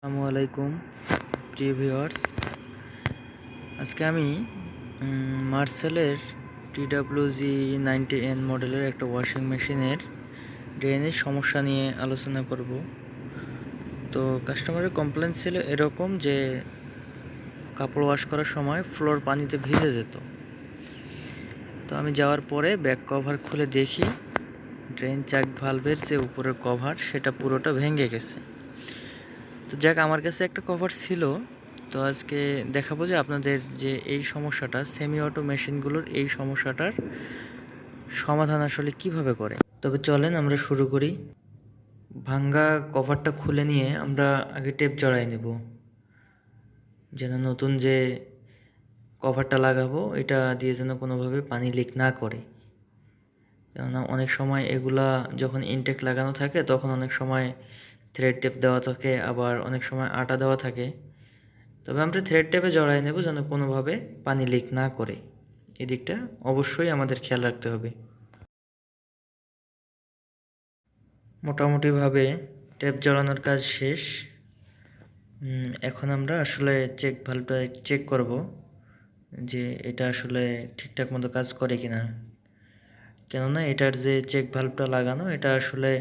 আসসালামু আলাইকুম প্রিয় ভিউয়ার্স। আজকে আমি মার্সেলের TWG90N মডেলের একটা ওয়াশিং মেশিনের ড্রেনের সমস্যা নিয়ে আলোচনা করব। তো কাস্টমারের কমপ্লেন ছিল এরকম যে কাপড় ওয়াশ করার সময় ফ্লোর পানিতে ভিজে যেত। তো আমি যাওয়ার পরে ব্যাক কভার খুলে দেখি ড্রেন চাক ভালভের যে উপরের কভার সেটা পুরোটা ভেঙে গেছে। তো যাক, আমার কাছে একটা কভার ছিল। তো আজকে দেখাবো যে আপনাদের যে এই সমস্যাটা, সেমি অটো মেশিনগুলোর এই সমস্যাটার সমাধান আসলে কিভাবে করে। তবে চলেন আমরা শুরু করি। ভাঙ্গা কভারটা খুলে নিয়ে আমরা আগে টেপ জড়াই নেব, যেন নতুন যে কভারটা লাগাবো এটা দিয়ে যেন কোনোভাবে পানি লিক না করে। কেননা অনেক সময় এগুলা যখন ইনটেক লাগানো থাকে তখন অনেক সময় থ্রেড টেপ দেওয়া থাকে, আবার অনেক সময় আটা দেওয়া থাকে। তবে আমরা থ্রেড টেপে জড়াই নেব যেন কোনোভাবে পানি লিক না করে। এদিকটা অবশ্যই আমাদের খেয়াল রাখতে হবে। মোটামুটিভাবে টেপ জড়ানোর কাজ শেষ। এখন আমরা আসলে চেক ভালভটা চেক করব যে এটা আসলে ঠিকঠাক মতো কাজ করে কিনা। কেননা এটার যে চেক ভালভটা লাগানো এটা আসলে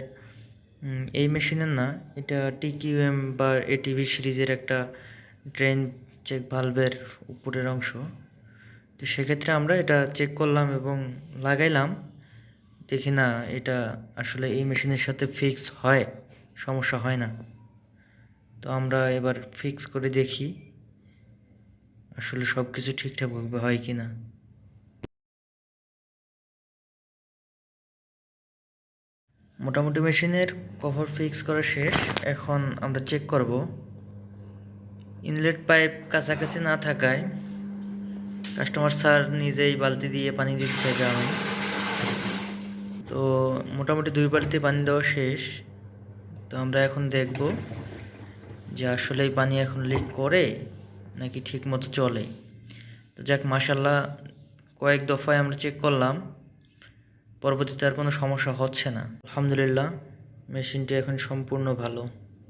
এই মেশিনের না, এটা TQM বা ATV সিরিজের একটা ড্রেন চেক ভালভের উপরের অংশ। তো সেক্ষেত্রে আমরা এটা চেক করলাম এবং লাগাইলাম, দেখি না এটা আসলে এই মেশিনের সাথে ফিক্স হয়, সমস্যা হয় না। তো আমরা এবার ফিক্স করে দেখি আসলে সব কিছু ঠিকঠাকভাবে হয় কি না। মোটামুটি মেশিনের কভার ফিক্স করা শেষ। এখন আমরা চেক করব। ইনলেট পাইপ কাছাকাছি না থাকায় কাস্টমার স্যার নিজেই বালতি দিয়ে পানি দিচ্ছে গ্রামে। তো মোটামুটি 2 বালতি পানি দেওয়া শেষ। তো আমরা এখন দেখব যে আসলে এই পানি এখন লিক করে নাকি ঠিক মতো চলে। তো যাক, মাশাআল্লাহ কয়েক দফায় আমরা চেক করলাম, পরবর্তীতে আর কোনো সমস্যা হচ্ছে না। আলহামদুলিল্লাহ, মেশিনটি এখন সম্পূর্ণ ভালো।